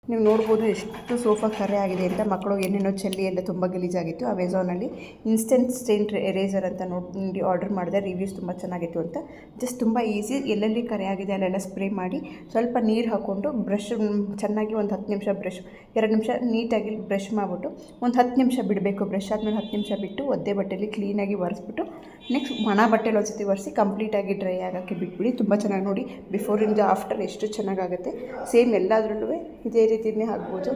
ನೀವು ನೋಡ್ಬೋದು ಎಷ್ಟು ಸೋಫಾ ಕರೆ ಆಗಿದೆ ಅಂತ. ಮಕ್ಕಳು ಏನೇನೋ ಚೆಲ್ಲಿ ಎಲ್ಲ ತುಂಬ ಗಲೀಜಾಗಿತ್ತು. ಅಮೆಝಾನಲ್ಲಿ ಇನ್ಸ್ಟೆಂಟ್ ಸ್ಟೇನ್ ಎರೇಸರ್ ಅಂತ ನೋಡಿ ಆರ್ಡರ್ ಮಾಡಿದೆ. ರಿವ್ಯೂಸ್ ತುಂಬ ಚೆನ್ನಾಗಿತ್ತು ಅಂತ. ಜಸ್ಟ್ ತುಂಬ ಈಸಿ, ಎಲ್ಲೆಲ್ಲಿ ಕರೆ ಆಗಿದೆ ಅಲ್ಲೆಲ್ಲ ಸ್ಪ್ರೇ ಮಾಡಿ ಸ್ವಲ್ಪ ನೀರು ಹಾಕ್ಕೊಂಡು ಬ್ರಷ್ ಚೆನ್ನಾಗಿ ಒಂದು 10 ನಿಮಿಷ 2 ನಿಮಿಷ ನೀಟಾಗಿ ಬ್ರಷ್ ಮಾಡಿಬಿಟ್ಟು ಒಂದು 10 ನಿಮಿಷ ಬಿಡಬೇಕು. ಬ್ರಷ್ ಆದಮೇಲೆ 10 ನಿಮಿಷ ಬಿಟ್ಟು ಒದ್ದೆ ಬಟ್ಟೆಯಲ್ಲಿ ಕ್ಲೀನಾಗಿ ಒರೆಸ್ಬಿಟ್ಟು ನೆಕ್ಸ್ಟ್ ಒಣ ಬಟ್ಟೆಲಿ ಒಂದು ಸತಿ ಒರೆಸಿ ಕಂಪ್ಲೀಟಾಗಿ ಡ್ರೈ ಆಗೋಕ್ಕೆ ಬಿಟ್ಬಿಡಿ. ತುಂಬ ಚೆನ್ನಾಗಿ ನೋಡಿ ಬಿಫೋರಿಂದ ಆಫ್ಟರ್ ಎಷ್ಟು ಚೆನ್ನಾಗಾಗುತ್ತೆ. ಸೇಮ್ ಎಲ್ಲದರಲ್ಲೂ ಇದೇ ರೀತಿಯೇ ಆಗ್ಬೋದು.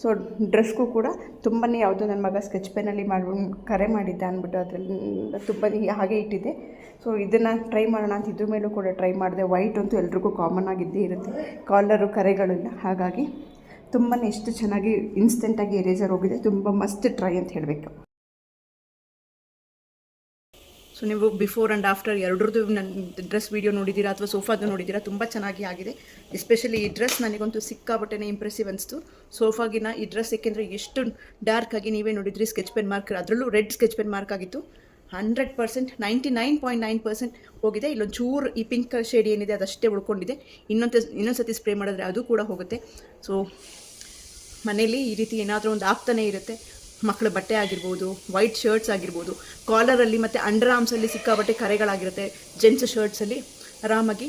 ಸೊ ಡ್ರೆಸ್ಗೂ ಕೂಡ ತುಂಬಾ ಯಾವುದೋ ನನ್ನ ಮಗ ಸ್ಕೆಚ್ ಪೆನ್ನಲ್ಲಿ ಕರೆ ಮಾಡಿದ್ದ ಅಂದ್ಬಿಟ್ಟು ಅದರಲ್ಲಿ ತುಂಬ ಹಾಗೆ ಇಟ್ಟಿದ್ದೆ. ಸೊ ಇದನ್ನು ಟ್ರೈ ಮಾಡೋಣ ಅಂತ ಇದ್ರ ಮೇಲೂ ಕೂಡ ಟ್ರೈ ಮಾಡಿದೆ. ವೈಟ್ ಅಂತೂ ಎಲ್ರಿಗೂ ಕಾಮನ್ ಆಗಿದ್ದೇ ಇರುತ್ತೆ, ಕಾಲರು ಕರೆಗಳಿಲ್ಲ. ಹಾಗಾಗಿ ತುಂಬಾ ಎಷ್ಟು ಚೆನ್ನಾಗಿ ಇನ್ಸ್ಟೆಂಟಾಗಿ ಎರೇಸರ್ ಹೋಗಿದೆ. ತುಂಬ ಮಸ್ತ್ ಟ್ರೈ ಅಂತ ಹೇಳಬೇಕು. ಸೊ ನೀವು ಬಿಫೋರ್ ಆ್ಯಂಡ್ ಆಫ್ಟರ್ ಎರಡರದ್ದು ನನ್ನ ಡ್ರೆಸ್ ವೀಡಿಯೋ ನೋಡಿದ್ದೀರಾ ಅಥವಾ ಸೋಫಾದು ನೋಡಿದ್ದೀರಾ. ತುಂಬ ಚೆನ್ನಾಗಿ ಆಗಿದೆ. ಎಸ್ಪೆಷಲಿ ಈ ಡ್ರೆಸ್ ನನಗಂತೂ ಸಿಕ್ಕಾಬಟ್ಟೆನೇ ಇಂಪ್ರೆಸಿವ್ ಅನಿಸ್ತು. ಸೋಫಾಗಿನ ಈ ಡ್ರೆಸ್ ಏಕೆಂದರೆ ಎಷ್ಟು ಡಾರ್ಕ್ ಆಗಿ ನೀವೇ ನೋಡಿದ್ರಿ ಸ್ಕೆಚ್ ಪೆನ್ ಮಾರ್ಕ್, ಅದರಲ್ಲೂ ರೆಡ್ ಸ್ಕೆಚ್ ಪೆನ್ ಮಾರ್ಕ್ ಆಗಿತ್ತು. 100% 99.9% ಹೋಗಿದೆ. ಇಲ್ಲೊಂದು ಚೂರು ಈ ಪಿಂಕ್ ಶೇಡ್ ಏನಿದೆ ಅದಷ್ಟೇ ಉಳ್ಕೊಂಡಿದೆ. ಇನ್ನೊಂದು ಸತಿ ಸ್ಪ್ರೇ ಮಾಡಿದ್ರೆ ಅದು ಕೂಡ ಹೋಗುತ್ತೆ. ಸೊ ಮನೇಲಿ ಈ ರೀತಿ ಏನಾದರೂ ಒಂದು ಆಗ್ತಾನೇ ಇರುತ್ತೆ. ಮಕ್ಕಳ ಬಟ್ಟೆ ಆಗಿರ್ಬೋದು, ವೈಟ್ ಶರ್ಟ್ಸ್ ಆಗಿರ್ಬೋದು, ಕಾಲರಲ್ಲಿ ಮತ್ತು ಅಂಡರ್ ಆರ್ಮ್ಸಲ್ಲಿ ಸಿಕ್ಕಾಬಟ್ಟೆ ಕರೆಗಳಾಗಿರುತ್ತೆ. ಜೆಂಟ್ಸ್ ಶರ್ಟ್ಸಲ್ಲಿ ಆರಾಮಾಗಿ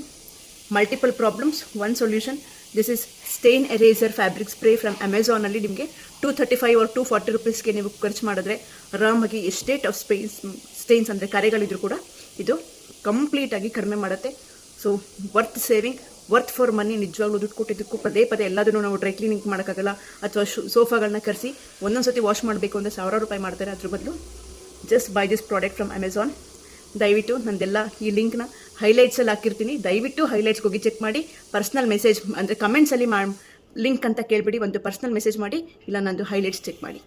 multiple problems one solution. This is stain eraser fabric spray from ಅಮೆಝಾನಲ್ಲಿ. ನಿಮಗೆ 235 or 240 ರುಪೀಸ್ಗೆ ನೀವು ಖರ್ಚು ಮಾಡಿದ್ರೆ ಆರಾಮಾಗಿ ಎಷ್ಟೇ ಟಫ್ ಸ್ಟೇನ್ಸ್ ಅಂದರೆ ಕರೆಗಳಿದ್ರು ಕೂಡ ಇದು ಕಂಪ್ಲೀಟಾಗಿ ಕಡಿಮೆ ಮಾಡುತ್ತೆ. So worth saving, worth for money. ನಿಜವಾಗ್ಲೂ ದುಡ್ಡು ಕೊಟ್ಟಿದ್ದಕ್ಕೂ ಪದೇ ಎಲ್ಲದನ್ನು ನಾವು ಡ್ರೈ ಕ್ಲೀನಿಂಗ್ ಮಾಡೋಕ್ಕಾಗಲ್ಲ. ಅಥವಾ ಸೋಫಾಗಳನ್ನ ಕರೆಸಿ ಒಂದೊಂದು ಸತಿ ವಾಶ್ ಮಾಡಬೇಕು ಅಂದರೆ 1000 ರೂಪಾಯಿ ಮಾಡ್ತಾರೆ. ಅದ್ರ ಬದಲು just by this product from Amazon. ದಯವಿಟ್ಟು ನಂದೆಲ್ಲ ಈ ಲಿಂಕ್ನ ಹೈಲೈಟ್ಸಲ್ಲಿ ಹಾಕಿರ್ತೀನಿ. ದಯವಿಟ್ಟು ಹೈಲೈಟ್ಸ್ಗೆ ಹೋಗಿ ಚೆಕ್ ಮಾಡಿ. ಪರ್ಸ್ನಲ್ ಮೆಸೇಜ್ ಅಂದರೆ ಕಮೆಂಟ್ಸಲ್ಲಿ ಲಿಂಕ್ ಅಂತ ಕೇಳಿಬಿಡಿ, ಒಂದು ಪರ್ಸ್ನಲ್ ಮೆಸೇಜ್ ಮಾಡಿ, ಇಲ್ಲ ನಂದು ಹೈಲೈಟ್ಸ್ ಚೆಕ್ ಮಾಡಿ.